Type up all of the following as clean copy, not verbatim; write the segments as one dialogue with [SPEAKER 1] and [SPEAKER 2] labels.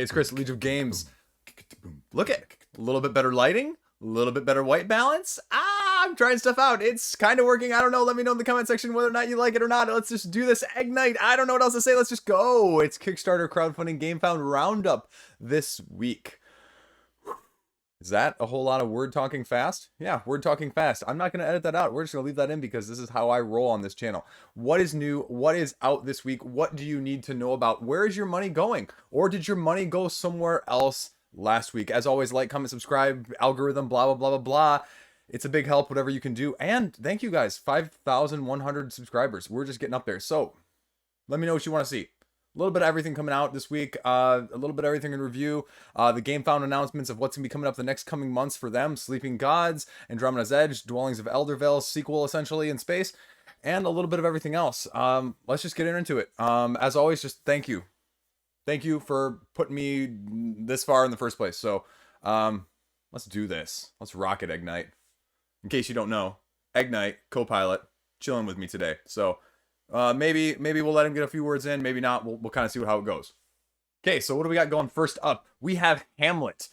[SPEAKER 1] Hey, it's Chris, Legion of Games. Look at a little bit better lighting, a little bit better white balance. I'm trying stuff out. It's kind of working. I don't know. Let me know in the comment section whether or not you like it or not. Let's just do this Ignite. I don't know what else to say. Let's just go. It's Kickstarter crowdfunding Gamefound roundup this week. Is that a whole lot of word talking fast? Yeah, word talking fast. I'm not going to edit that out. We're just going to leave that in because this is how I roll on this channel. What is new? What is out this week? What do you need to know about? Where is your money going? Or did your money go somewhere else last week? As always, like, comment, subscribe, algorithm, blah, blah, blah, blah, blah. It's a big help, whatever you can do. And thank you guys, 5,100 subscribers. We're just getting up there. So let me know what you want to see. A little bit of everything coming out this week, a little bit of everything in review, the Gamefound announcements of what's going to be coming up the next coming months for them, Sleeping Gods, Andromeda's Edge, Dwellings of Eldervale, sequel essentially in space, and a little bit of everything else. Let's just get into it. As always, just thank you. Thank you for putting me this far in the first place. So let's do this. Let's rock it, Ignite. In case you don't know, Ignite, co-pilot, chilling with me today. So maybe we'll let him get a few words in. Maybe not. We'll kind of see how it goes. Okay, so what do we got going? First up, we have Hamlet.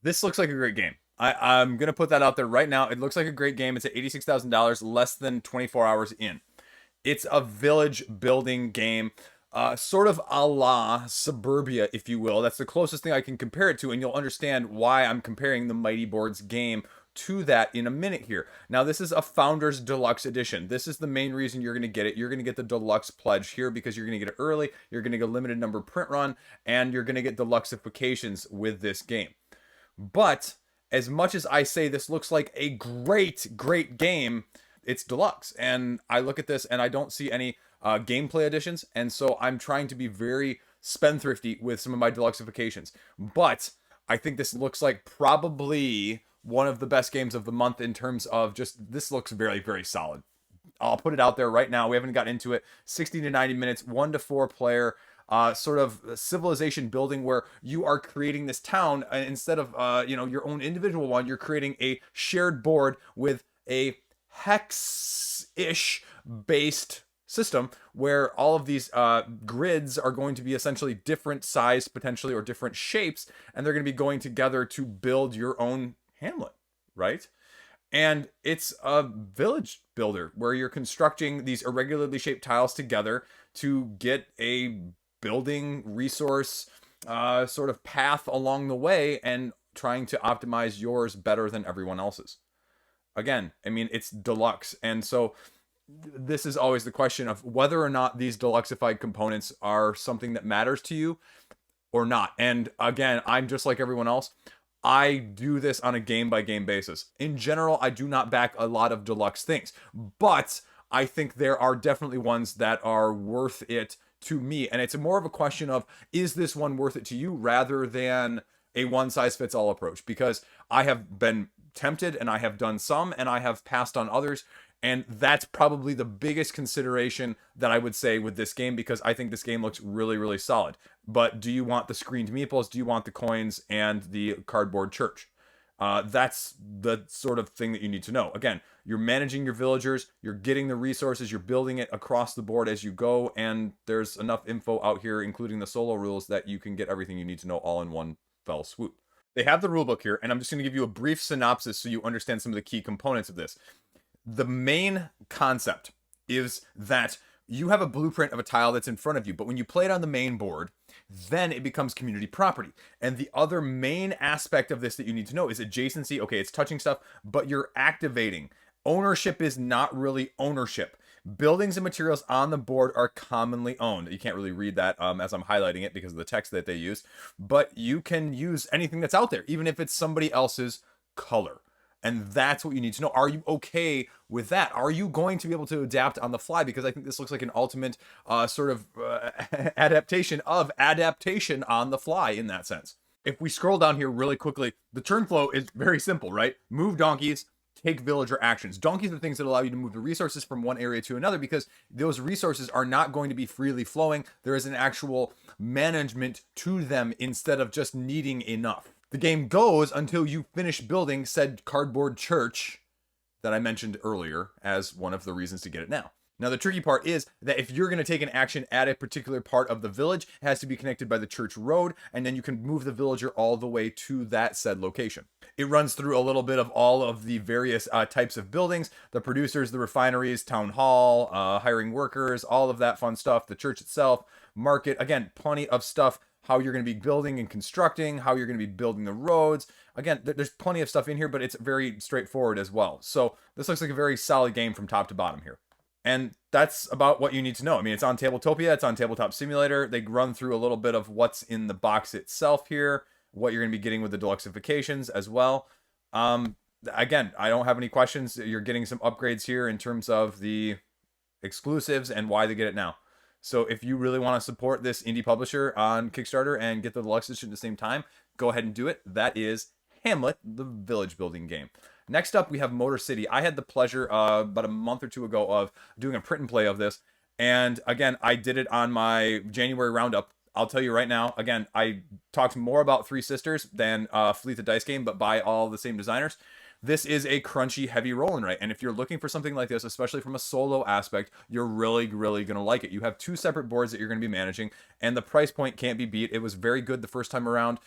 [SPEAKER 1] This looks like a great game. I'm going to put that out there right now. It looks like a great game. It's at $86,000, less than 24 hours in. It's a village building game, sort of a la Suburbia, if you will. That's the closest thing I can compare it to, and you'll understand why I'm comparing the Mighty Boards game to that in a minute here. Now, this is a Founders Deluxe Edition. This is the main reason you're going to get it. You're going to get the Deluxe Pledge here because you're going to get it early. You're going to get a limited number print run, and you're going to get Deluxeifications with this game. But as much as I say this looks like a great game, it's Deluxe. And I look at this and I don't see any gameplay additions. And so I'm trying to be very spendthrifty with some of my Deluxeifications. But I think this looks like probably one of the best games of the month in terms of just, this looks very solid. I'll put it out there right now. We haven't got into it. 60 to 90 minutes, 1 to 4 player, sort of civilization building where you are creating this town instead of, your own individual one. You're creating a shared board with a hex-ish based system where all of these grids are going to be essentially different size potentially or different shapes, and they're going to be going together to build your own Hamlet, right? And it's a village builder where you're constructing these irregularly shaped tiles together to get a building resource sort of path along the way and trying to optimize yours better than everyone else's. Again, I mean, it's Deluxe. And so this is always the question of whether or not these Deluxeified components are something that matters to you or not. And again, I'm just like everyone else. I do this on a game-by-game basis. In general, I do not back a lot of Deluxe things, but I think there are definitely ones that are worth it to me. And it's more of a question of, is this one worth it to you rather than a one-size-fits-all approach? Because I have been tempted and I have done some and I have passed on others. And that's probably the biggest consideration that I would say with this game, because I think this game looks really solid. But do you want the screened meeples? Do you want the coins and the cardboard church? That's the sort of thing that you need to know. Again, you're managing your villagers, you're getting the resources, you're building it across the board as you go, and there's enough info out here, including the solo rules, that you can get everything you need to know all in one fell swoop. They have the rulebook here, and I'm just going to give you a brief synopsis so you understand some of the key components of this. The main concept is that you have a blueprint of a tile that's in front of you, but when you play it on the main board, then it becomes community property. And the other main aspect of this that you need to know is adjacency. Okay, it's touching stuff, but you're activating. Ownership is not really ownership. Buildings and materials on the board are commonly owned. You can't really read that as I'm highlighting it because of the text that they use, but you can use anything that's out there, even if it's somebody else's color. And that's what you need to know. Are you okay with that? Are you going to be able to adapt on the fly? Because I think this looks like an ultimate sort of adaptation on the fly in that sense. If we scroll down here really quickly, the turn flow is very simple, right? Move donkeys, take villager actions. Donkeys are things that allow you to move the resources from one area to another because those resources are not going to be freely flowing. There is an actual management to them instead of just needing enough. The game goes until you finish building said cardboard church that I mentioned earlier as one of the reasons to get it now. Now, the tricky part is that if you're going to take an action at a particular part of the village, it has to be connected by the church road, and then you can move the villager all the way to that said location. It runs through a little bit of all of the various types of buildings, the producers, the refineries, town hall, hiring workers, all of that fun stuff, the church itself, market. Again, plenty of stuff, how you're going to be building and constructing, how you're going to be building the roads. Again, there's plenty of stuff in here, but it's very straightforward as well. So this looks like a very solid game from top to bottom here. And that's about what you need to know. I mean, it's on Tabletopia, it's on Tabletop Simulator. They run through a little bit of what's in the box itself here, what you're going to be getting with the deluxeifications as well. Again, I don't have any questions. You're getting some upgrades here in terms of the exclusives and why they get it now. So if you really want to support this indie publisher on Kickstarter and get the deluxe edition at the same time, go ahead and do it. That is Hamlet, the village building game. Next up, we have Motor City. I had the pleasure about a month or two ago of doing a print and play of this. And again, I did it on my January roundup. I'll tell you right now, again, I talked more about Three Sisters than Fleet the Dice Game, but by all the same designers. This is a crunchy, heavy roll and write. And if you're looking for something like this, especially from a solo aspect, you're really, really going to like it. You have two separate boards that you're going to be managing, and the price point can't be beat. It was very good the first time around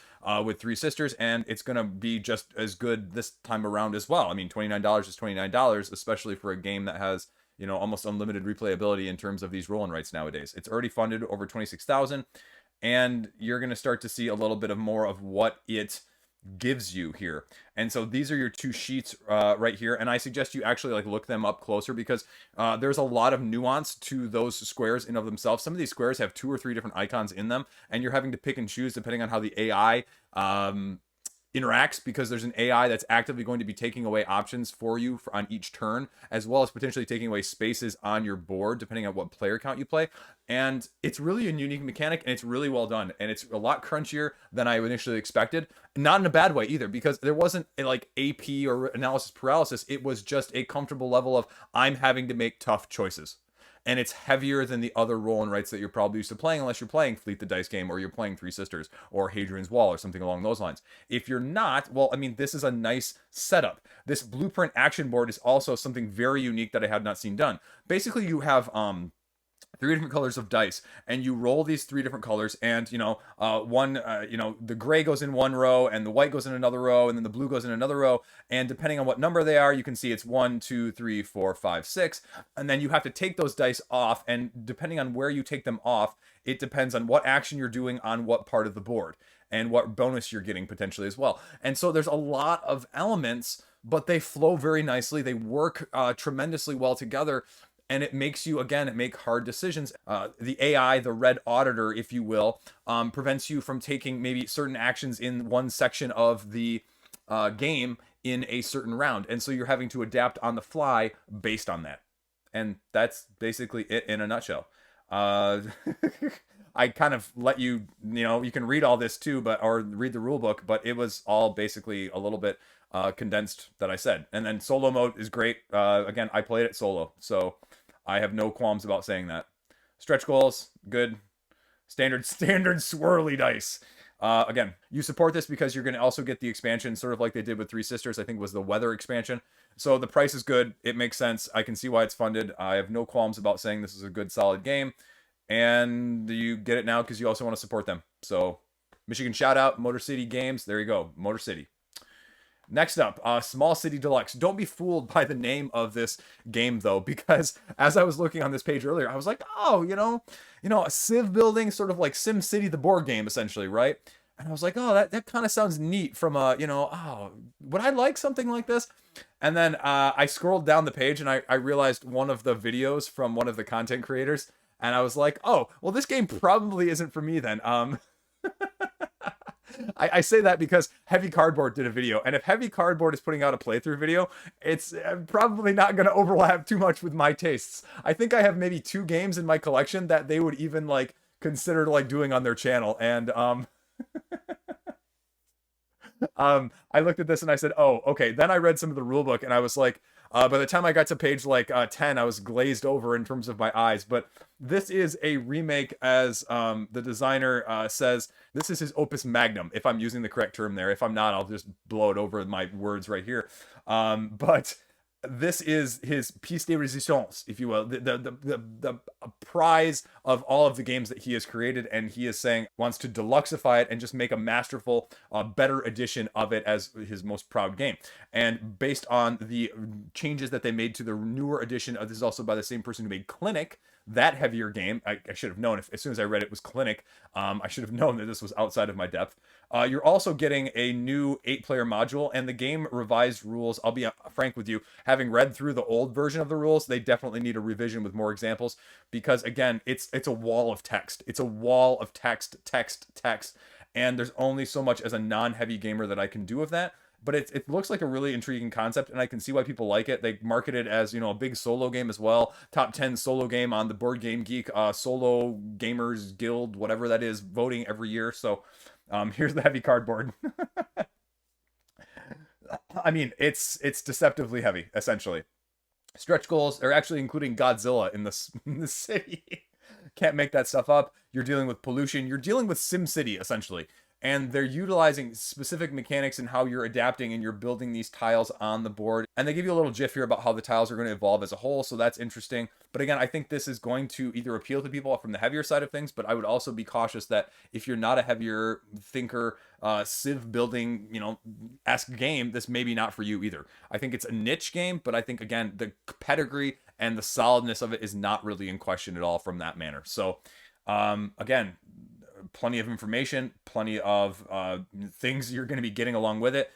[SPEAKER 1] with Three Sisters, and it's going to be just as good this time around as well. I mean, $29 is $29, especially for a game that has, you know, almost unlimited replayability in terms of these roll and writes nowadays. It's already funded over 26,000, and you're going to start to see a little bit of more of what it gives you here. And so these are your two sheets right here, and I suggest you actually like look them up closer, because there's a lot of nuance to those squares in of themselves. Some of these squares have 2 or 3 different icons in them, and you're having to pick and choose depending on how the AI interacts, because there's an AI that's actively going to be taking away options for you on each turn, as well as potentially taking away spaces on your board depending on what player count you play. And it's really a unique mechanic, and it's really well done, and it's a lot crunchier than I initially expected. Not in a bad way either, because there wasn't a, like AP or analysis paralysis. It was just a comfortable level of I'm having to make tough choices. And it's heavier than the other roll and writes that you're probably used to playing, unless you're playing Fleet the Dice Game, or you're playing Three Sisters, or Hadrian's Wall, or something along those lines. If you're not, well, I mean, this is a nice setup. This blueprint action board is also something very unique that I had not seen done. Basically, you have 3 different colors of dice, and you roll these 3 different colors, and the gray goes in one row, and the white goes in another row, and then the blue goes in another row, and depending on what number they are, you can see it's 1, 2, 3, 4, 5, 6, and then you have to take those dice off, and depending on where you take them off, it depends on what action you're doing on what part of the board, and what bonus you're getting potentially as well. And so there's a lot of elements, but they flow very nicely. They work tremendously well together. And it makes you, again, make hard decisions. The AI, the red auditor, if you will, prevents you from taking maybe certain actions in one section of the game in a certain round. And so you're having to adapt on the fly based on that. And that's basically it in a nutshell. I kind of let you, you can read all this too, or read the rule book, but it was all basically a little bit condensed that I said. And then solo mode is great. Again, I played it solo, so I have no qualms about saying that. Stretch goals, good. Standard swirly dice. Again, you support this because you're going to also get the expansion, sort of like they did with Three Sisters, I think was the weather expansion. So the price is good. It makes sense. I can see why it's funded. I have no qualms about saying this is a good, solid game. And you get it now because you also want to support them. So Michigan shout out, Motor City Games. There you go, Motor City. Next up, Small City Deluxe. Don't be fooled by the name of this game, though, because as I was looking on this page earlier, I was like, oh, a Civ building, sort of like Sim City, the board game, essentially, right? And I was like, oh, that kind of sounds neat from would I like something like this? And then I scrolled down the page, and I realized one of the videos from one of the content creators, and I was like, oh, well, this game probably isn't for me then. I say that because Heavy Cardboard did a video, and if Heavy Cardboard is putting out a playthrough video, it's probably not going to overlap too much with my tastes. I think I have maybe 2 games in my collection that they would even consider doing on their channel, and I looked at this and I said, oh, okay. Then I read some of the rule book, and I was like, by the time I got to page 10, I was glazed over in terms of my eyes. But this is a remake, as the designer says. This is his opus magnum, if I'm using the correct term there. If I'm not, I'll just blow it over with my words right here. But this is his piece de resistance, if you will, the prize of all of the games that he has created, and he is saying wants to deluxify it and just make a masterful, better edition of it as his most proud game. And based on the changes that they made to the newer edition, this is also by the same person who made Clinic, that heavier game. I should have known, if as soon as I read it was Clinic, I should have known that this was outside of my depth. You're also getting a new 8-player module, and the game revised rules. I'll be frank with you, having read through the old version of the rules, they definitely need a revision with more examples, because again, it's a wall of text. It's a wall of text, and there's only so much as a non-heavy gamer that I can do of that. But it looks like a really intriguing concept, and I can see why people like it. They market it as, a big solo game as well. Top 10 solo game on the Board Game Geek Solo Gamers Guild, whatever that is, voting every year. So here's the heavy cardboard. I mean, it's deceptively heavy, essentially. Stretch goals are actually including Godzilla in the city. Can't make that stuff up. You're dealing with pollution. You're dealing with SimCity, essentially. And they're utilizing specific mechanics and how you're adapting, and you're building these tiles on the board. And they give you a little gif here about how the tiles are going to evolve as a whole, so that's interesting. But again, I think this is going to either appeal to people from the heavier side of things, but I would also be cautious that if you're not a heavier thinker, civ building, esque game, this may be not for you either. I think it's a niche game, but I think, again, the pedigree and the solidness of it is not really in question at all from that manner. So, again, plenty of information, plenty of things you're going to be getting along with it.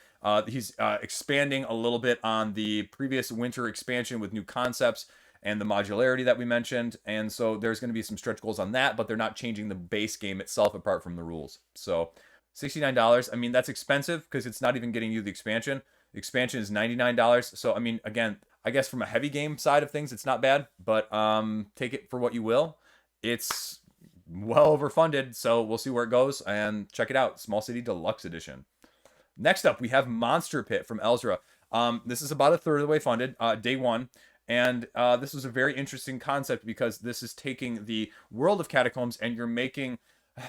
[SPEAKER 1] He's expanding a little bit on the previous winter expansion with new concepts and the modularity that we mentioned. And so there's going to be some stretch goals on that, but they're not changing the base game itself apart from the rules. So $69, I mean, that's expensive because it's not even getting you the expansion. The expansion is $99. So, I mean, again, I guess from a heavy game side of things, it's not bad, but take it for what you will. It's well overfunded, so we'll see where it goes, and check it out. Small City Deluxe Edition. Next up, we have Monster Pit from Elzra. This is about a third of the way funded, day one. And this was a very interesting concept because this is taking the world of Catacombs and you're making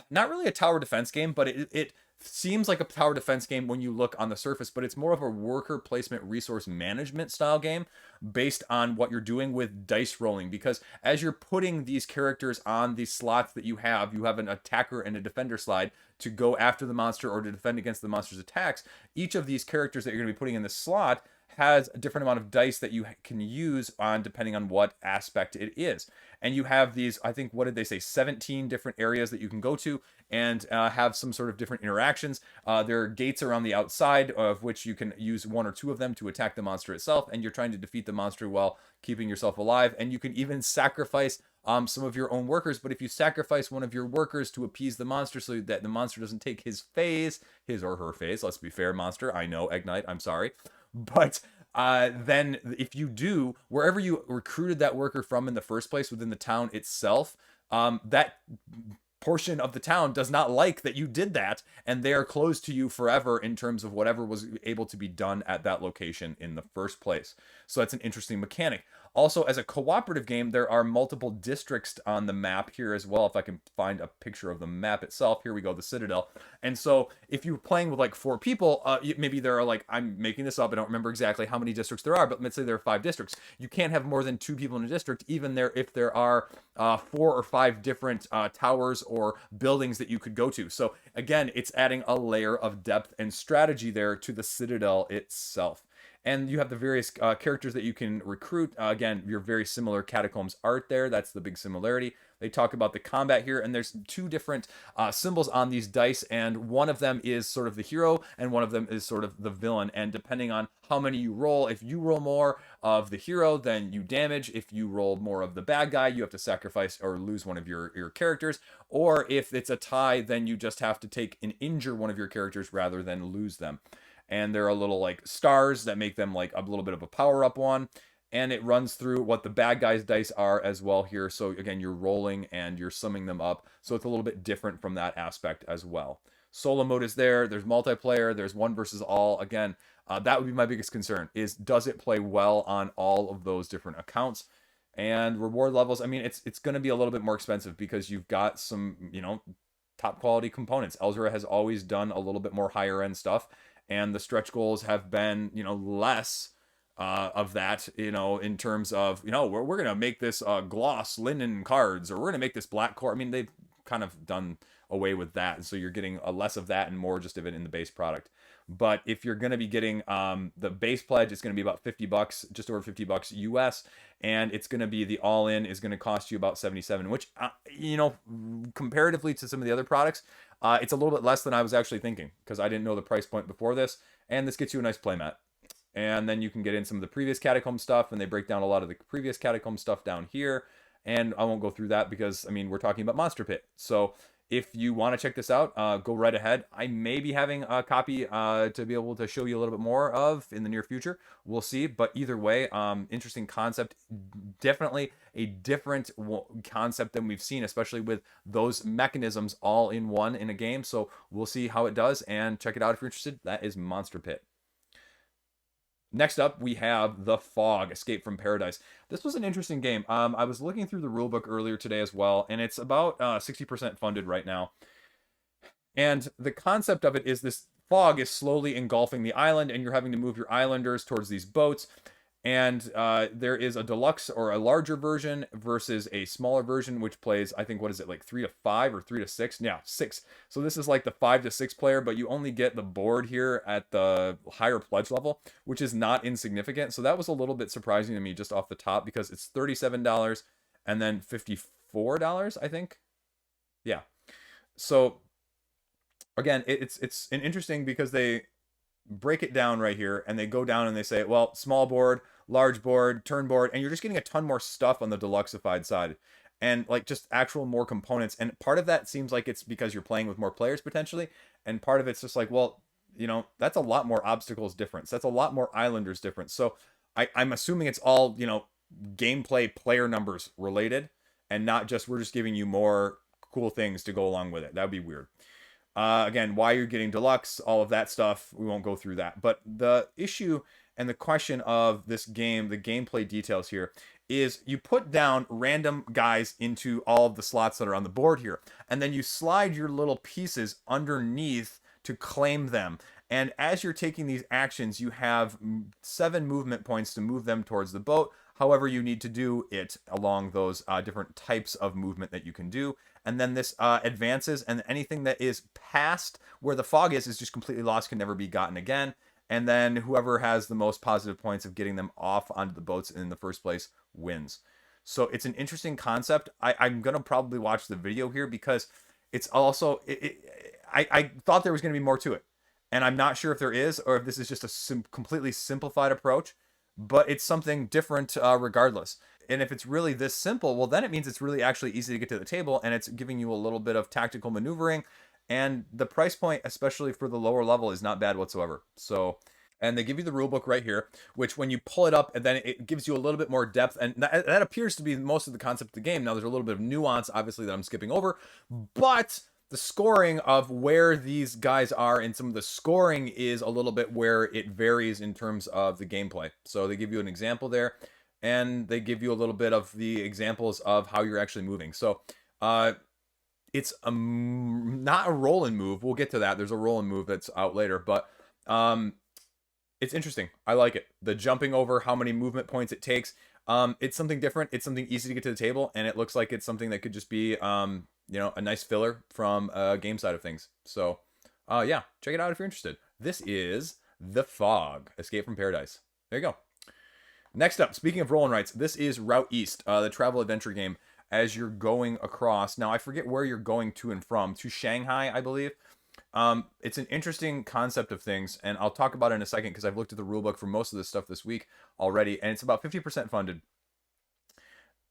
[SPEAKER 1] not really a tower defense game, but it seems like a tower defense game when you look on the surface, but it's more of a worker placement resource management style game based on what you're doing with dice rolling. Because as you're putting these characters on these slots that you have an attacker and a defender slide to go after the monster or to defend against the monster's attacks. Each of these characters that you're going to be putting in this slot has a different amount of dice that you can use on depending on what aspect it is. And you have these, I think, what did they say, 17 different areas that you can go to and have some sort of different interactions. There are gates around the outside of which you can use one or two of them to attack the monster itself, and you're trying to defeat the monster while keeping yourself alive. And you can even sacrifice some of your own workers, but if you sacrifice one of your workers to appease the monster so that the monster doesn't take his or her phase, let's be fair, monster, I know, Ignite, I'm sorry, but then if you do, wherever you recruited that worker from in the first place within the town itself, that portion of the town does not like that you did that, and they are closed to you forever in terms of whatever was able to be done at that location in the first place. So that's an interesting mechanic. Also, as a cooperative game, there are multiple districts on the map here as well. If I can find a picture of the map itself, here we go, the Citadel. And so if you're playing with like 4 people, maybe there are like, I'm making this up, I don't remember exactly how many districts there are, but let's say there are 5 districts. You can't have more than 2 people in a district, even there if there are 4 or 5 different towers or buildings that you could go to. So again, it's adding a layer of depth and strategy there to the Citadel itself. And you have the various characters that you can recruit. Again, your very similar Catacombs art there. That's the big similarity. They talk about the combat here, and there's 2 different symbols on these dice, and one of them is sort of the hero, and one of them is sort of the villain. And depending on how many you roll, if you roll more of the hero, then you damage. If you roll more of the bad guy, you have to sacrifice or lose one of your characters. Or if it's a tie, then you just have to take and injure one of your characters rather than lose them. And there are little like stars that make them like a little bit of a power-up one. And it runs through what the bad guys' dice are as well here. So again, you're rolling and you're summing them up. So it's a little bit different from that aspect as well. Solo mode is there. There's multiplayer. There's 1 versus all. Again, that would be my biggest concern is, does it play well on all of those different accounts? And reward levels, I mean, it's going to be a little bit more expensive because you've got some, top quality components. Elzra has always done a little bit more higher end stuff. And the stretch goals have been, less of that, in terms of, we're gonna make this gloss linen cards, or we're gonna make this black core. I mean, they've kind of done away with that, so you're getting a less of that and more just of it in the base product. But if you're gonna be getting the base pledge, it's gonna be about $50, just over $50 US, and it's gonna be the all-in is gonna cost you about 77, which comparatively to some of the other products, it's a little bit less than I was actually thinking, because I didn't know the price point before this, and this gets you a nice playmat. And then you can get in some of the previous Catacomb stuff, and they break down a lot of the previous Catacomb stuff down here. And I won't go through that because, I mean, we're talking about Monster Pit. So if you want to check this out, go right ahead. I may be having a copy to be able to show you a little bit more of in the near future. We'll see. But either way, interesting concept. Definitely a different concept than we've seen, especially with those mechanisms all in one in a game. So we'll see how it does, and check it out if you're interested. That is Monster Pit. Next up, we have The Fog, Escape from Paradise. This was an interesting game. I was looking through the rulebook earlier today as well, and it's about 60% funded right now. And the concept of it is this fog is slowly engulfing the island, and you're having to move your islanders towards these boats. And there is a deluxe or a larger version versus a smaller version, which plays, I think, what is it, like 3 to 5 or 3 to 6? Yeah, 6. So this is like the 5 to 6 player, but you only get the board here at the higher pledge level, which is not insignificant. So that was a little bit surprising to me just off the top, because it's $37 and then $54, I think. Yeah. So again, it's an interesting, because they break it down right here, and they go down and they say, well, small board, large board, turn board, and you're just getting a ton more stuff on the deluxeified side, and like just actual more components. And part of that seems like it's because you're playing with more players potentially, and part of it's just like, well, that's a lot more obstacles difference, that's a lot more islanders difference. So I'm assuming it's all gameplay player numbers related, and not just we're just giving you more cool things to go along with it. That'd be weird. Again, why you're getting deluxe, all of that stuff, we won't go through that. But the issue and the question of this game, the gameplay details here, is you put down random guys into all of the slots that are on the board here, and then you slide your little pieces underneath to claim them. And as you're taking these actions, you have 7 movement points to move them towards the boat. However, you need to do it along those different types of movement that you can do. And then this advances, and anything that is past where the fog is just completely lost, can never be gotten again. And then whoever has the most positive points of getting them off onto the boats in the first place wins. So it's an interesting concept. I'm going to probably watch the video here, because it's also, I thought there was going to be more to it. And I'm not sure if there is, or if this is just a completely simplified approach. But it's something different regardless. And if it's really this simple, well, then it means it's really actually easy to get to the table, and it's giving you a little bit of tactical maneuvering. And the price point, especially for the lower level, is not bad whatsoever. So, and they give you the rule book right here, which when you pull it up, and then it gives you a little bit more depth. And that appears to be most of the concept of the game. Now, there's a little bit of nuance, obviously, that I'm skipping over. But the scoring of where these guys are, and some of the scoring is a little bit where it varies in terms of the gameplay. So they give you an example there, and they give you a little bit of the examples of how you're actually moving. So it's not a roll and move. We'll get to that. There's a roll and move that's out later, but it's interesting. I like it. The jumping over, how many movement points it takes. It's something different. It's something easy to get to the table, and it looks like it's something that could just be a nice filler from a game side of things. So yeah, check it out if you're interested. This is The Fog, Escape from Paradise. There you go. Next up, speaking of roll and rights, this is Route East, the travel adventure game, as you're going across. Now, I forget where you're going to and from. To Shanghai, I believe. It's an interesting concept of things, and I'll talk about it in a second, because I've looked at the rulebook for most of this stuff this week already, and it's about 50% funded.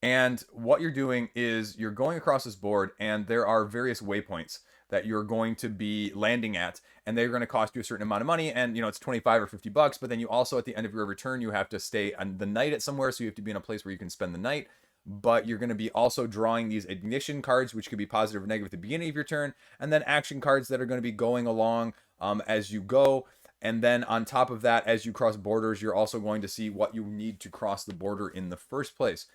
[SPEAKER 1] And what you're doing is you're going across this board, and there are various waypoints that you're going to be landing at, and they're going to cost you a certain amount of money, and it's 25 or 50 bucks, but then you also, at the end of your return, you have to stay on the night at somewhere, so you have to be in a place where you can spend the night. But you're going to be also drawing these ignition cards, which could be positive or negative at the beginning of your turn, and then action cards that are going to be going along as you go. And then on top of that, as you cross borders, you're also going to see what you need to cross the border in the first place.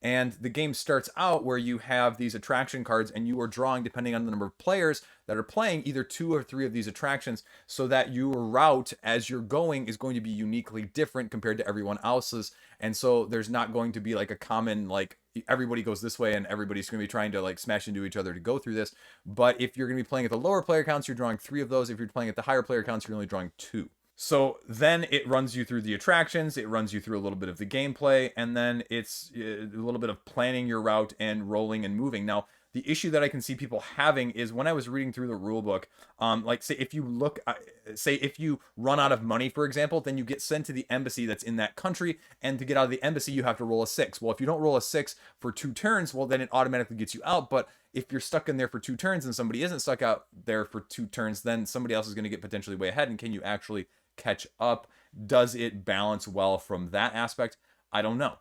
[SPEAKER 1] And the game starts out where you have these attraction cards and you are drawing, depending on the number of players that are playing, either 2 or 3 of these attractions, so that your route as you're going is going to be uniquely different compared to everyone else's. And so there's not going to be like a common, like, everybody goes this way and everybody's going to be trying to like smash into each other to go through this. But if you're going to be playing at the lower player counts, you're drawing 3 of those. If you're playing at the higher player counts, you're only drawing 2. So then it runs you through the attractions, it runs you through a little bit of the gameplay, and then it's a little bit of planning your route and rolling and moving. Now, the issue that I can see people having is when I was reading through the rule book, like say if you run out of money, for example, then you get sent to the embassy that's in that country, and to get out of the embassy, you have to roll a 6. Well, if you don't roll a 6 for 2 turns, well, then it automatically gets you out. But if you're stuck in there for 2 turns and somebody isn't stuck out there for 2 turns, then somebody else is going to get potentially way ahead. And can you actually catch up? Does it balance well from that aspect? I don't know.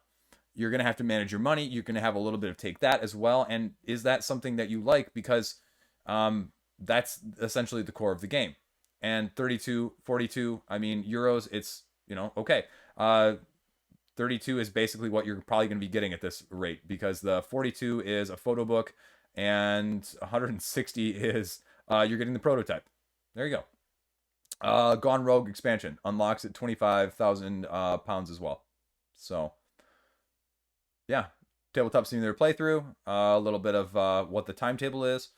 [SPEAKER 1] You're going to have to manage your money. You're going to have a little bit of take that as well. And is that something that you like? Because that's essentially the core of the game. And 32, 42, I mean, euros, it's, okay. 32 is basically what you're probably going to be getting at this rate, because the 42 is a photo book and 160 is you're getting the prototype. There you go. Gone Rogue expansion unlocks at 25,000 pounds as well. So, yeah, tabletop simulator playthrough, a little bit of what the timetable is,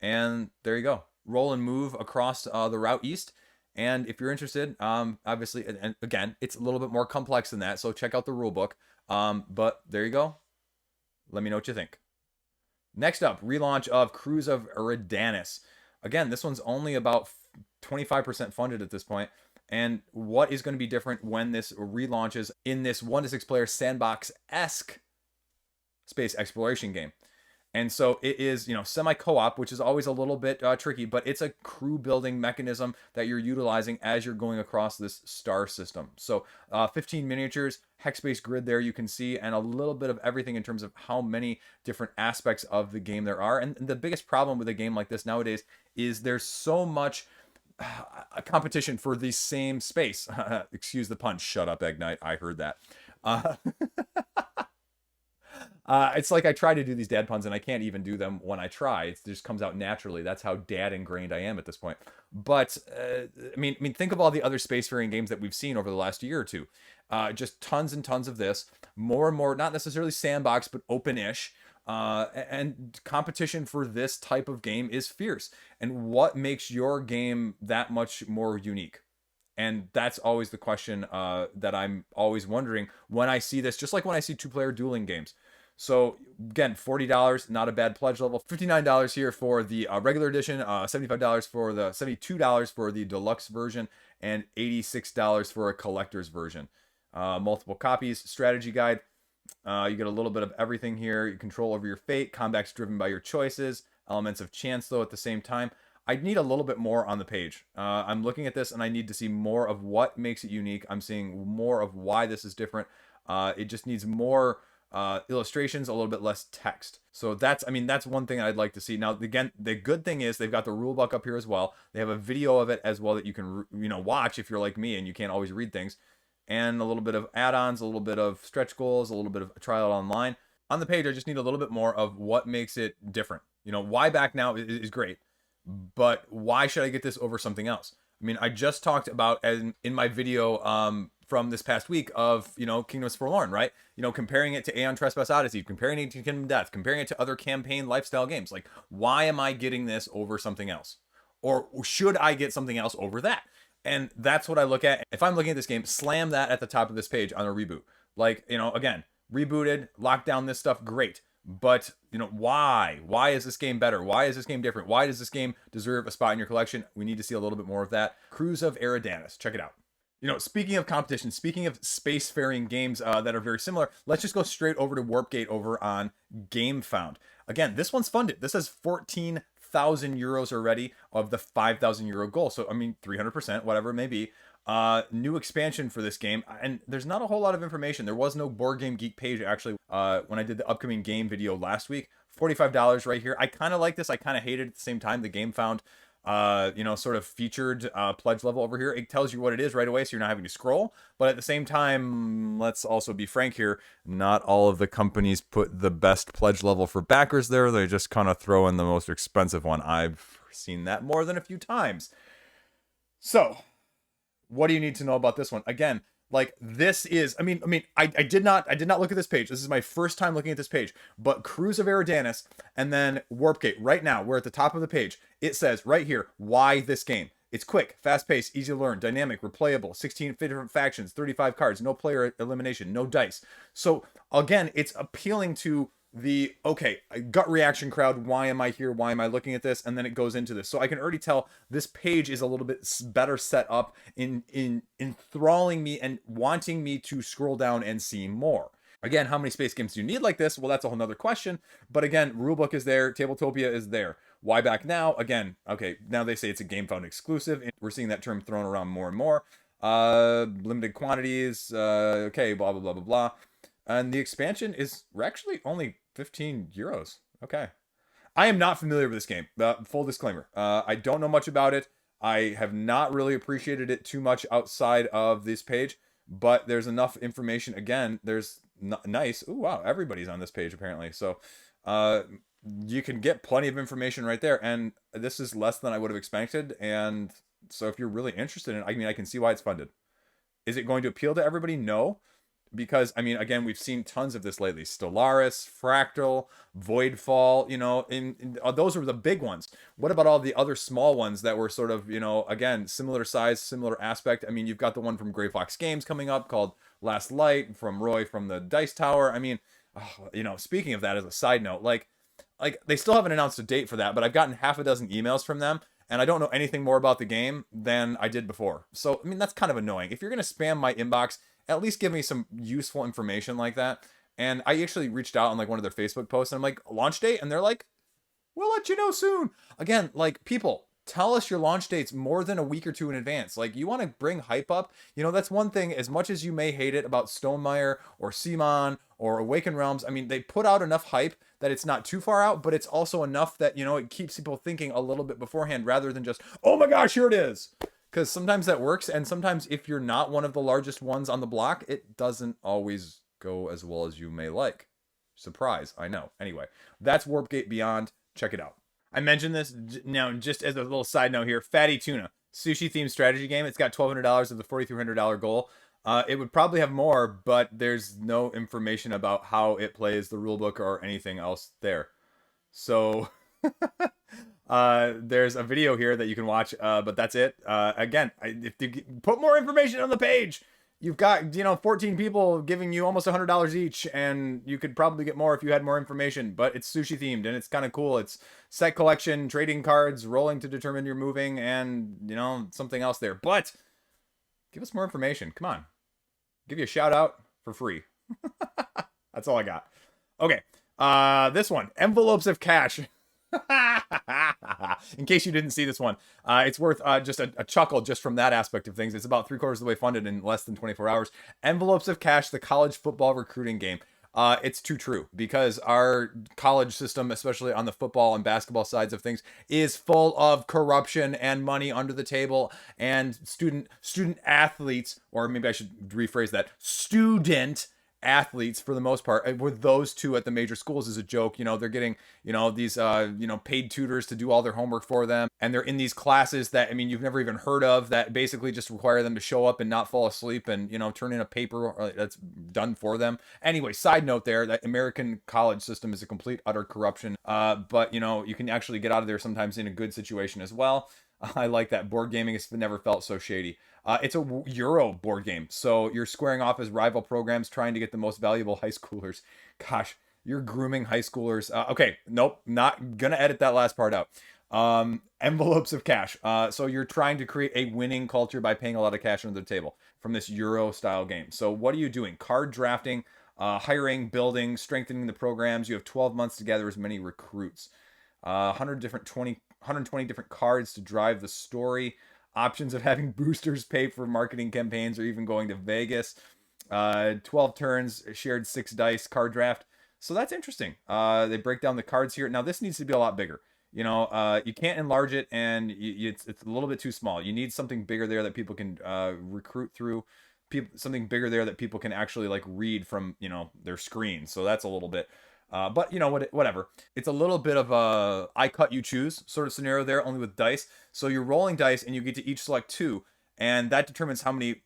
[SPEAKER 1] and there you go. Roll and move across the route east. And if you're interested, obviously, and again, it's a little bit more complex than that, so check out the rule book. But there you go. Let me know what you think. Next up, relaunch of Cruise of Eridanus. Again, this one's only about 25% funded at this point. And what is going to be different when this relaunches in this 1 to 6 player sandbox-esque space exploration game? And so it is, semi-co-op, which is always a little bit tricky, but it's a crew building mechanism that you're utilizing as you're going across this star system. So 15 miniatures, hex-based grid there you can see, and a little bit of everything in terms of how many different aspects of the game there are. And the biggest problem with a game like this nowadays is there's so much a competition for the same space. Excuse the pun. Shut up, Ignite. I heard that. It's like I try to do these dad puns and I can't even do them when I try. It just comes out naturally. That's how dad ingrained I am at this point. But I mean, think of all the other spacefaring games that we've seen over the last year or two. Just tons and tons of this. More and more, not necessarily sandbox, but open-ish. And competition for this type of game is fierce. And what makes your game that much more unique? And that's always the question that I'm always wondering when I see this, just like when I see 2-player dueling games. So again, $40, not a bad pledge level. $59 here for the regular edition, $75 for the $72 for the deluxe version, and $86 for a collector's version. Multiple copies, strategy guide. You get a little bit of everything here. You control over your fate. Combat's driven by your choices. Elements of chance, though, at the same time. I need a little bit more on the page. I'm looking at this and I need to see more of what makes it unique. I'm seeing more of why this is different. It just needs more illustrations, a little bit less text. So that's one thing I'd like to see. Now, again, the good thing is they've got the rule book up here as well. They have a video of it as well that you can, watch if you're like me and you can't always read things. And a little bit of add-ons, a little bit of stretch goals, a little bit of trial online. On the page, I just need a little bit more of what makes it different. Why back now is great, but why should I get this over something else? I mean, I just talked about in my video from this past week of, Kingdoms Forlorn, right? Comparing it to Aeon Trespass Odyssey, comparing it to Kingdom of Death, comparing it to other campaign lifestyle games. Like, why am I getting this over something else? Or should I get something else over that? And that's what I look at. If I'm looking at this game, slam that at the top of this page on a reboot. Like, again, rebooted, locked down this stuff, great. But, why? Why is this game better? Why is this game different? Why does this game deserve a spot in your collection? We need to see a little bit more of that. Cruise of Eridanus. Check it out. Speaking of competition, speaking of spacefaring games that are very similar, let's just go straight over to Warpgate over on Gamefound. Again, this one's funded. This has 14,000 euros already of the 5,000 euro goal. So, 300%, whatever it may be. New expansion for this game, and there's not a whole lot of information. There was no Board Game Geek page actually when I did the upcoming game video last week. $45 right here. I kind of like this. I kind of hate it at the same time. The Gamefound sort of featured pledge level over here. It tells you what it is right away, so you're not having to scroll. But at the same time, let's also be frank here, not all of the companies put the best pledge level for backers there. They just kind of throw in the most expensive one. I've seen that more than a few times. So, what do you need to know about this one? Again, like this is, I did not look at this page. This is my first time looking at this page. But Cruise of Eridanus and then Warpgate. Right now, we're at the top of the page. It says right here, why this game. It's quick, fast-paced, easy to learn, dynamic, replayable, 16 different factions, 35 cards, no player elimination, no dice. So again, it's appealing to the gut reaction crowd. Why am I here? Why am I looking at this? And then it goes into this. So I can already tell this page is a little bit better set up in enthralling me and wanting me to scroll down and see more. Again, how many space games do you need like this? Well, that's a whole nother question. But again, rulebook is there, Tabletopia is there. Why back now? Again, okay, now they say it's a Gamefound exclusive, and we're seeing that term thrown around more and more. Limited quantities, okay, blah blah blah blah blah. And the expansion is actually only 15 euros. Okay. I am not familiar with this game. Full disclaimer. I don't know much about it. I have not really appreciated it too much outside of this page, but there's enough information. Again, there's nice. Ooh, wow. Everybody's on this page apparently. So, you can get plenty of information right there. And this is less than I would have expected. And so if you're really interested in it, I can see why it's funded. Is it going to appeal to everybody? No. Because, again, we've seen tons of this lately. Stellaris, Fractal, Voidfall, those are the big ones. What about all the other small ones that were sort of, again, similar size, similar aspect? You've got the one from Grey Fox Games coming up called Last Light, from Roy from the Dice Tower. Speaking of that as a side note, like they still haven't announced a date for that, but I've gotten half a dozen emails from them, and I don't know anything more about the game than I did before. So, that's kind of annoying. If you're going to spam my inbox, at least give me some useful information like that. And I actually reached out on like one of their Facebook posts, and I'm like, launch date? And they're like, we'll let you know soon. Again, like, people, tell us your launch dates more than a week or two in advance. Like, you want to bring hype up. That's one thing, as much as you may hate it about Stonemaier or Simon or Awakened Realms, they put out enough hype that it's not too far out, but it's also enough that, it keeps people thinking a little bit beforehand rather than just, oh my gosh, here it is. Because sometimes that works, and sometimes if you're not one of the largest ones on the block, it doesn't always go as well as you may like. Surprise, I know. Anyway, that's Warpgate Beyond. Check it out. I mentioned this now just as a little side note here. Fatty Tuna, sushi-themed strategy game. It's got $1,200 of the $4,300 goal. It would probably have more, but there's no information about how it plays, the rulebook, or anything else there. So... there's a video here that you can watch, but that's it. Again, if you put more information on the page, you've got 14 people giving you almost $100 each, and you could probably get more if you had more information. But it's sushi themed, and it's kind of cool. It's set collection, trading cards, rolling to determine you're moving, and something else there. But give us more information. Come on, give you a shout out for free. That's all I got. Okay, this one, envelopes of cash. In case you didn't see this one, it's worth just a chuckle just from that aspect of things. It's about 3/4 of the way funded in less than 24 hours. Envelopes of Cash, the college football recruiting game. It's too true, because our college system, especially on the football and basketball sides of things, is full of corruption and money under the table, and student athletes, or maybe I should rephrase that, student athletes for the most part, with those two at the major schools is a joke. They're getting these paid tutors to do all their homework for them, and they're in these classes that you've never even heard of, that basically just require them to show up and not fall asleep and turn in a paper that's done for them. Anyway, side note there, that American college system is a complete utter corruption, but you can actually get out of there sometimes in a good situation as well. I like that. Board gaming has never felt so shady. It's a Euro board game, so you're squaring off as rival programs trying to get the most valuable high schoolers. Gosh, you're grooming high schoolers. Okay, nope, not gonna edit that last part out. Envelopes of cash. So you're trying to create a winning culture by paying a lot of cash under the table from this Euro style game. So what are you doing? Card drafting, hiring, building, strengthening the programs. You have 12 months to gather as many recruits. 120 different cards to drive the story. Options of having boosters pay for marketing campaigns, or even going to Vegas. 12 turns, shared 6 dice, card draft. So that's interesting. They break down the cards here. Now this needs to be a lot bigger. You can't enlarge it, and it's a little bit too small. You need something bigger there that people can recruit through. Something bigger there that people can actually like read from their screen. So that's a little bit. But whatever. It's a little bit of a I cut you choose sort of scenario there, only with dice. So you're rolling dice, and you get to each select two, and that determines how many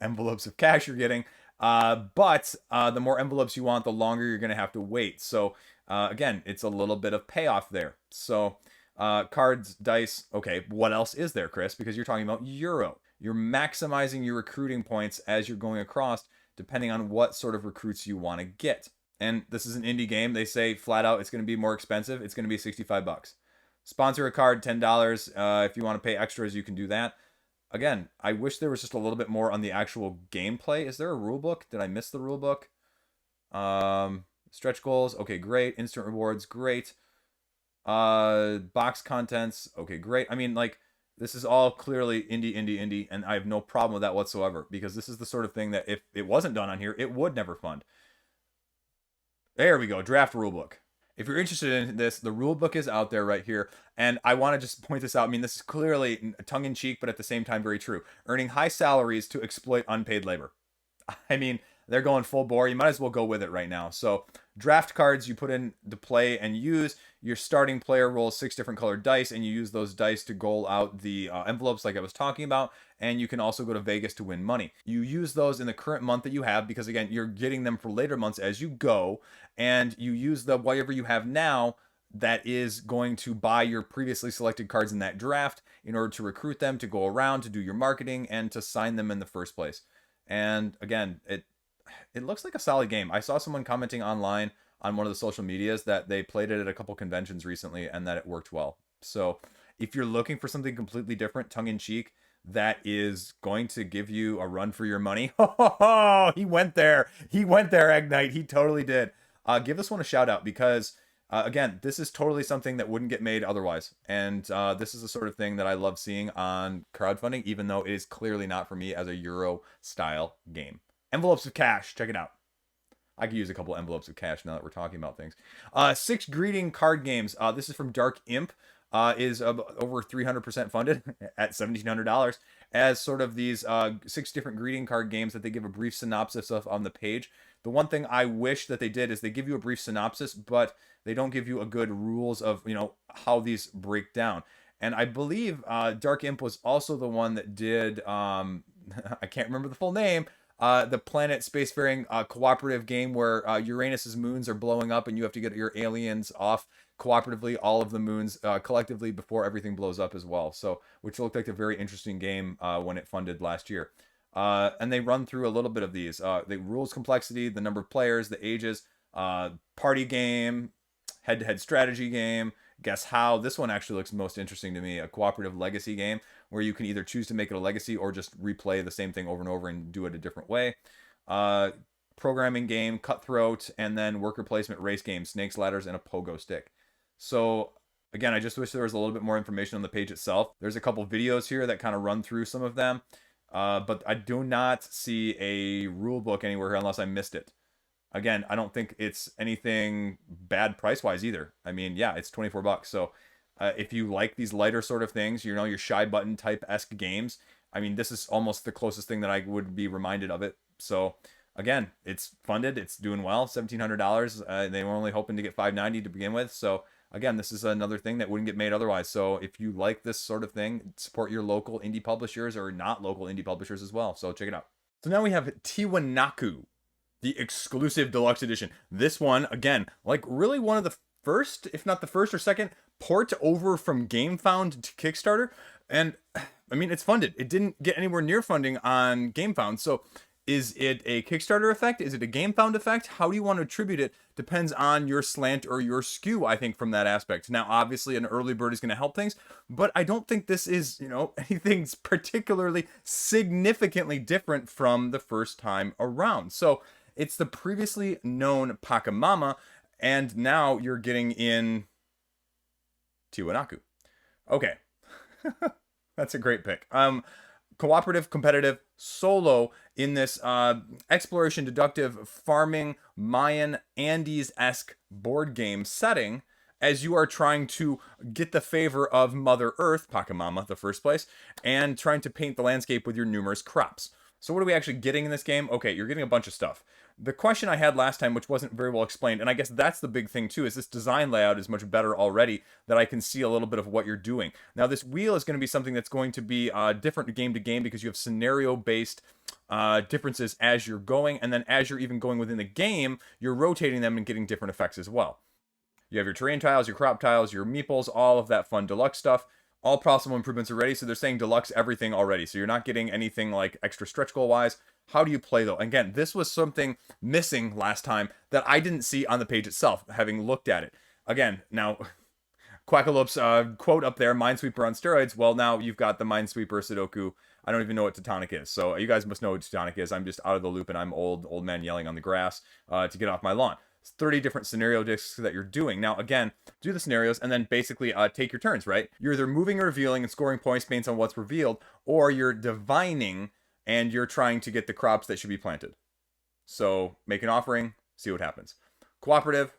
[SPEAKER 1] envelopes of cash you're getting. But the more envelopes you want, the longer you're going to have to wait. So again, it's a little bit of payoff there. So cards, dice. Okay, what else is there, Chris? Because you're talking about Euro. You're maximizing your recruiting points as you're going across, depending on what sort of recruits you want to get. And this is an indie game. They say flat out it's going to be more expensive. It's going to be $65. Sponsor a card, $10. If you want to pay extras, you can do that. Again, I wish there was just a little bit more on the actual gameplay. Is there a rule book? Did I miss the rule book? Stretch goals. Okay, great. Instant rewards. Great. Box contents. Okay, great. I mean, like, this is all clearly indie, and I have no problem with that whatsoever, because this is the sort of thing that if it wasn't done on here, it would never fund. There we go. Draft rulebook. If you're interested in this, the rulebook is out there right here. And I want to just point this out. I mean, this is clearly tongue-in-cheek, but at the same time very true. Earning high salaries to exploit unpaid labor. I mean, they're going full bore. You might as well go with it right now. So draft cards you put in to play and use. Your starting player rolls 6 different colored dice, and you use those dice to goal out the envelopes like I was talking about. And you can also go to Vegas to win money. You use those in the current month that you have, because again, you're getting them for later months as you go. And you use the whatever you have now that is going to buy your previously selected cards in that draft in order to recruit them, to go around, to do your marketing, and to sign them in the first place. And again, it looks like a solid game. I saw someone commenting online on one of the social medias that they played it at a couple conventions recently and that it worked well. So if you're looking for something completely different, tongue-in-cheek, that is going to give you a run for your money. Oh, he went there. He went there, Ignite. He totally did. Give this one a shout out, because again, this is totally something that wouldn't get made otherwise. And this is the sort of thing that I love seeing on crowdfunding, even though it is clearly not for me as a Euro style game. Envelopes of cash. Check it out. I could use a couple envelopes of cash now that we're talking about things. 6 greeting card games. This is from Dark Imp. Is over 300% funded at $1,700 as sort of these 6 different greeting card games that they give a brief synopsis of on the page. The one thing I wish that they did is they give you a brief synopsis, but they don't give you a good rules of how these break down. And I believe Dark Imp was also the one that did I can't remember the full name. The planet spacefaring cooperative game where Uranus's moons are blowing up and you have to get your aliens off cooperatively all of the moons collectively before everything blows up as well. So, which looked like a very interesting game when it funded last year. And they run through a little bit of these. The rules complexity, the number of players, the ages, party game, head-to-head strategy game. Guess how? This one actually looks most interesting to me. A cooperative legacy game where you can either choose to make it a legacy or just replay the same thing over and over and do it a different way. Programming game, cutthroat, and then worker placement race game, snakes, ladders, and a pogo stick. So again, I just wish there was a little bit more information on the page itself. There's a couple videos here that kind of run through some of them, but I do not see a rule book anywhere here unless I missed it. Again, I don't think it's anything bad price-wise either. I mean, yeah, it's $24. So if you like these lighter sort of things, your shy button type-esque games, I mean, this is almost the closest thing that I would be reminded of it. So again, it's funded. It's doing well, $1,700. They were only hoping to get $590 to begin with. So again, this is another thing that wouldn't get made otherwise. So if you like this sort of thing, support your local indie publishers or not local indie publishers as well. So check it out. So now we have Tiwanaku, the exclusive deluxe edition. This one, again, like really one of the first, if not the first or second, port over from Gamefound to Kickstarter. And I mean, it's funded. It didn't get anywhere near funding on Gamefound. So is it a Kickstarter effect? Is it a Gamefound effect? How do you want to attribute it? Depends on your slant or your skew, I think, from that aspect. Now, obviously, an early bird is going to help things, but I don't think this is, anything particularly significantly different from the first time around. So it's the previously known Pachamama, and now you're getting in Tiwanaku. Okay. That's a great pick. Cooperative, competitive, solo in this exploration, deductive, farming, Mayan, Andes-esque board game setting. as you are trying to get the favor of Mother Earth, Pachamama, the first place, and trying to paint the landscape with your numerous crops. So what are we actually getting in this game? Okay, you're getting a bunch of stuff. The question I had last time, which wasn't very well explained, and I guess that's the big thing too, is this design layout is much better already, that I can see a little bit of what you're doing. Now this wheel is going to be something that's going to be different game to game, because you have scenario-based differences as you're going, and then as you're even going within the game, you're rotating them and getting different effects as well. You have your terrain tiles, your crop tiles, your meeples, all of that fun deluxe stuff. All possible improvements already, so they're saying deluxe everything already. So you're not getting anything like extra stretch goal wise. How do you play though? Again, this was something missing last time that I didn't see on the page itself, having looked at it. Again, now, Quackalope's quote up there, Minesweeper on steroids. Well, now you've got the Minesweeper Sudoku. I don't even know what Teutonic is. So you guys must know what Teutonic is. I'm just out of the loop, and I'm old man yelling on the grass to get off my lawn. 30 different scenario discs that you're doing. Now, again, do the scenarios and then basically take your turns, right? You're either moving or revealing and scoring points based on what's revealed, or you're divining and you're trying to get the crops that should be planted. So make an offering, see what happens. Cooperative,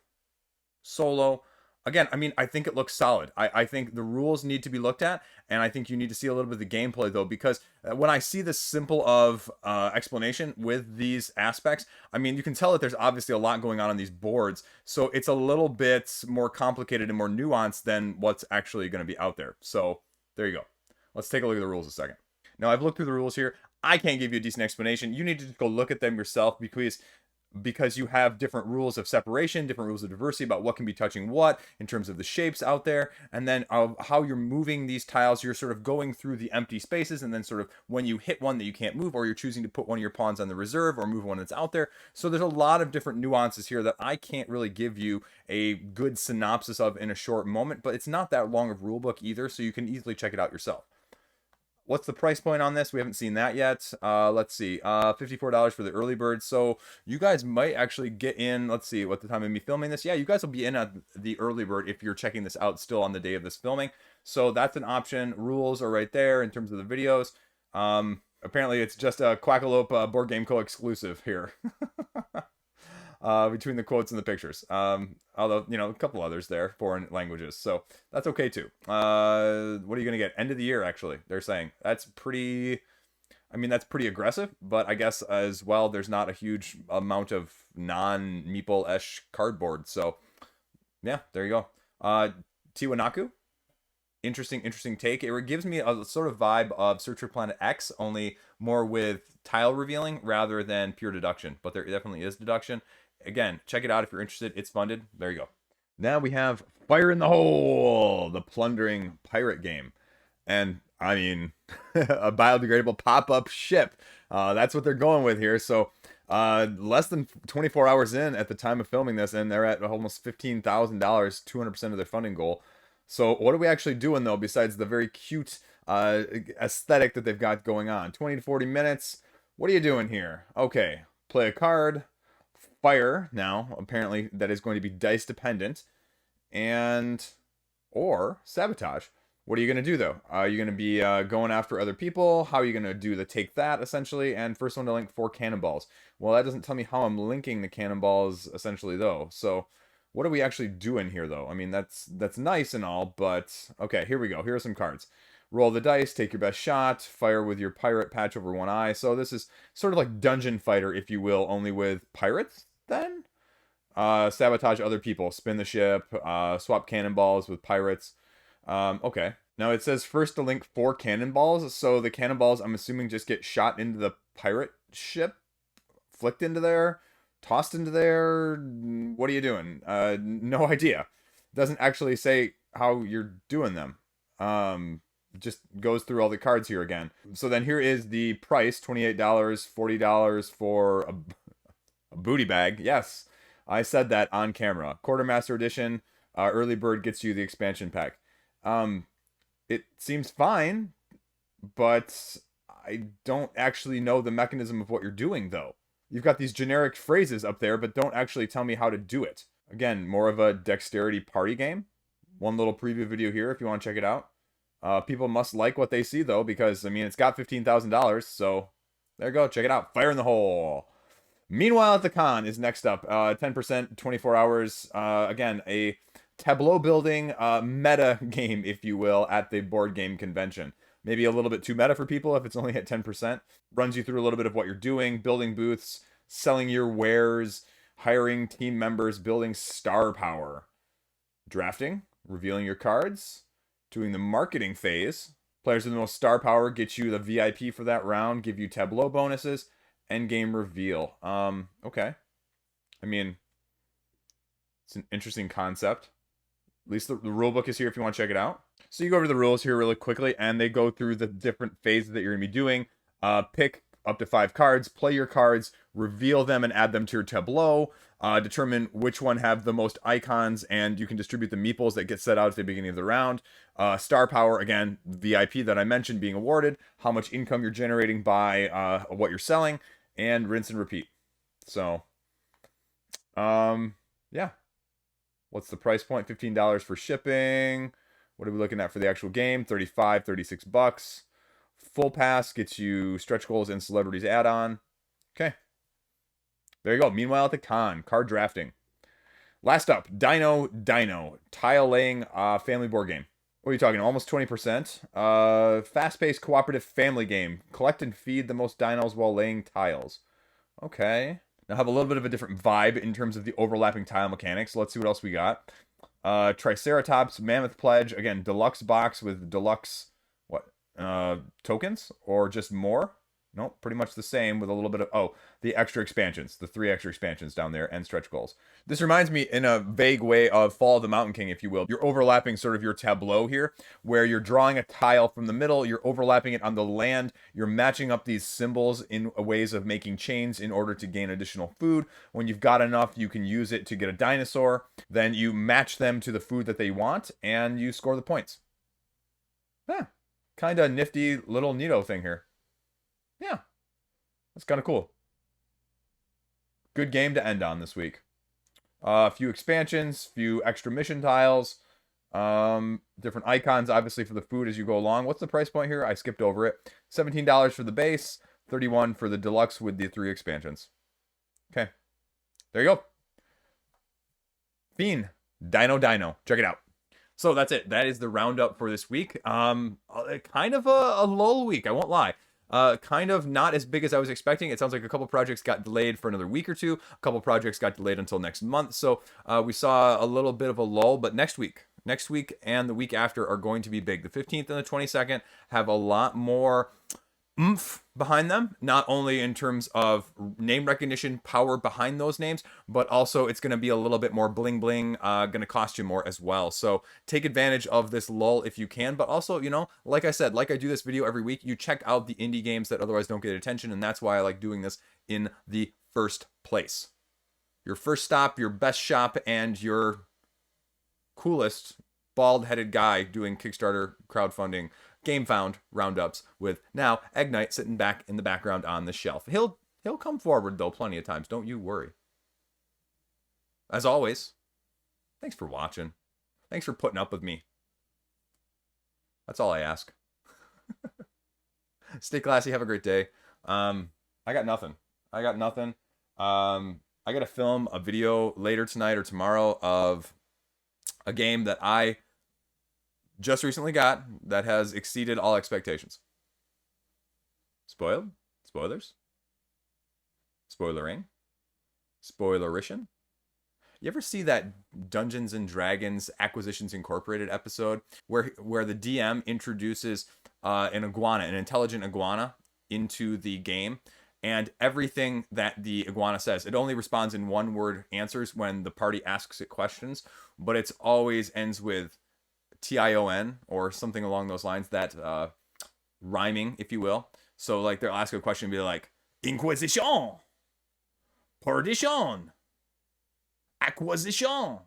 [SPEAKER 1] solo. Again, I mean, I think it looks solid. I think the rules need to be looked at, and I think you need to see a little bit of the gameplay, though, because when I see this simple of explanation with these aspects, I mean, you can tell that there's obviously a lot going on these boards, so it's a little bit more complicated and more nuanced than what's actually going to be out there. So there you go. Let's take a look at the rules a second. Now, I've looked through the rules here. I can't give you a decent explanation. You need to just go look at them yourself, because you have different rules of separation, different rules of diversity about what can be touching what in terms of the shapes out there, and then of how you're moving these tiles. You're sort of going through the empty spaces, and then sort of when you hit one that you can't move, or you're choosing to put one of your pawns on the reserve or move one that's out there. So there's a lot of different nuances here that I can't really give you a good synopsis of in a short moment, but it's not that long of rulebook either, so you can easily check it out yourself. What's the price point on this? We haven't seen that yet. Let's see. $54 for the early bird. So you guys might actually get in. Let's see what the time of me filming this. Yeah, you guys will be in at the early bird if you're checking this out still on the day of this filming. So that's an option. Rules are right there in terms of the videos. Apparently it's just a Quackalope Board Game Co. exclusive here. Between the quotes and the pictures. Although, you know, a couple others there, foreign languages. So that's okay too. What are you going to get? End of the year, actually, they're saying. That's pretty, I mean, that's pretty aggressive, but I guess as well, there's not a huge amount of non-meeple-esh cardboard. So, yeah, there you go. Tiwanaku. Interesting take. It gives me a sort of vibe of Search for Planet X, only more with tile revealing rather than pure deduction. But there definitely is deduction. Again, check it out if you're interested. It's funded. There you go. Now we have Fire in the Hole, the plundering pirate game. And, I mean, a biodegradable pop-up ship. That's what they're going with here. So, less than 24 hours in at the time of filming this, and they're at almost $15,000, 200% of their funding goal. So, what are we actually doing, though, besides the very cute aesthetic that they've got going on? 20 to 40 minutes. What are you doing here? Okay, play a card. Fire, now, apparently that is going to be dice dependent, and or sabotage. What are you going to do, though? Are you going to be going after other people? How are you going to do the take that, essentially? And first one to link 4 cannonballs. Well, that doesn't tell me how I'm linking the cannonballs, essentially, though. So what are we actually doing here, though? I mean, that's nice and all, but okay, here we go. Here are some cards. Roll the dice, take your best shot, fire with your pirate patch over one eye. So this is sort of like Dungeon Fighter, if you will, only with pirates, then? Sabotage other people, spin the ship, swap cannonballs with pirates. Okay. Now it says first to link 4 cannonballs, so the cannonballs, I'm assuming, just get shot into the pirate ship? Flicked into there? Tossed into there? What are you doing? No idea. Doesn't actually say how you're doing them. Just goes through all the cards here again. So then here is the price, $28, $40 for a booty bag. Yes, I said that on camera. Quartermaster Edition, early bird gets you the expansion pack. It seems fine, but I don't actually know the mechanism of what you're doing, though. You've got these generic phrases up there, but don't actually tell me how to do it. Again, more of a dexterity party game. One little preview video here if you want to check it out. People must like what they see, though, because, I mean, it's got $15,000, so there you go. Check it out. Fire in the Hole. Meanwhile at the Con is next up. 10%, 24 hours. Again, a tableau building meta game, if you will, at the board game convention. Maybe a little bit too meta for people if it's only at 10%. Runs you through a little bit of what you're doing, building booths, selling your wares, hiring team members, building star power, drafting, revealing your cards, doing the marketing phase. Players with the most star power get you the VIP for that round, give you tableau bonuses, end game reveal. Okay. I mean, it's an interesting concept. At least the rule book is here if you want to check it out. So you go over the rules here really quickly, and they go through the different phases that you're going to be doing. Pick up to 5 cards, play your cards, reveal them and add them to your tableau. Determine which one have the most icons, and you can distribute the meeples that get set out at the beginning of the round. Star power, again, VIP that I mentioned being awarded, how much income you're generating by what you're selling, and rinse and repeat. So, yeah. What's the price point? $15 for shipping. What are we looking at for the actual game? $35, $36. Full pass gets you stretch goals and celebrities add-on. Okay. There you go. Meanwhile, at the con, card drafting. Last up, Dino Dino. Tile laying family board game. What are you talking? Almost 20%. Fast-paced cooperative family game. Collect and feed the most dinos while laying tiles. Okay. Now have a little bit of a different vibe in terms of the overlapping tile mechanics. Let's see what else we got. Triceratops, Mammoth Pledge. Again, deluxe box with deluxe, tokens? Or just more? Nope, pretty much the same with a little bit of, the extra expansions. The 3 extra expansions down there and stretch goals. This reminds me in a vague way of Fall of the Mountain King, if you will. You're overlapping sort of your tableau here, where you're drawing a tile from the middle, you're overlapping it on the land, you're matching up these symbols in ways of making chains in order to gain additional food. When you've got enough, you can use it to get a dinosaur. Then you match them to the food that they want, and you score the points. Yeah, kind of nifty little neato thing here. Yeah, that's kind of cool. Good game to end on this week. A few expansions, few extra mission tiles, different icons, obviously, for the food as you go along. What's the price point here? I skipped over it. $17 for the base, $31 for the deluxe with the 3 expansions. Okay, there you go. Fiend, Dino Dino. Check it out. So that's it. That is the roundup for this week. Kind of a lull week, I won't lie. Kind of not as big as I was expecting. It sounds like a couple projects got delayed for another week or two. A couple projects got delayed until next month. So we saw a little bit of a lull, but next week and the week after are going to be big. The 15th and the 22nd have a lot more oomph behind them, not only in terms of name recognition, power behind those names, but also it's going to be a little bit more bling bling, going to cost you more as well. So take advantage of this lull if you can, but also, like I said, like I do this video every week, you check out the indie games that otherwise don't get attention, and that's why I like doing this in the first place. Your first stop, your best shop, and your coolest bald-headed guy doing Kickstarter crowdfunding Gamefound roundups with now Eggnite sitting back in the background on the shelf. He'll come forward though plenty of times. Don't you worry. As always, thanks for watching. Thanks for putting up with me. That's all I ask. Stay classy. Have a great day. I got nothing. I got to film a video later tonight or tomorrow of a game that I just recently got that has exceeded all expectations. Spoiled? Spoilers? Spoilering? Spoilerition? You ever see that Dungeons and Dragons Acquisitions Incorporated episode where the DM introduces an iguana, an intelligent iguana, into the game, and everything that the iguana says, it only responds in one-word answers when the party asks it questions, but it's always ends with TION or something along those lines, that rhyming, if you will. So like they'll ask a question and be like, Inquisition, Perdition, Acquisition.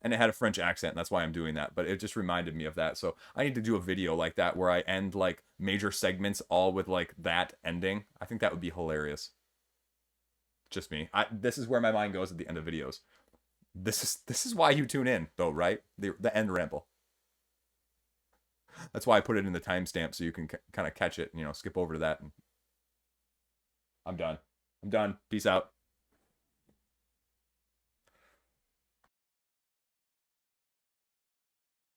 [SPEAKER 1] And it had a French accent, and that's why I'm doing that. But it just reminded me of that. So I need to do a video like that where I end like major segments all with like that ending. I think that would be hilarious. Just me. This is where my mind goes at the end of videos. This is why you tune in, though, right? The end ramble. That's why I put it in the timestamp so you can kind of catch it and, skip over to that. I'm done. Peace out.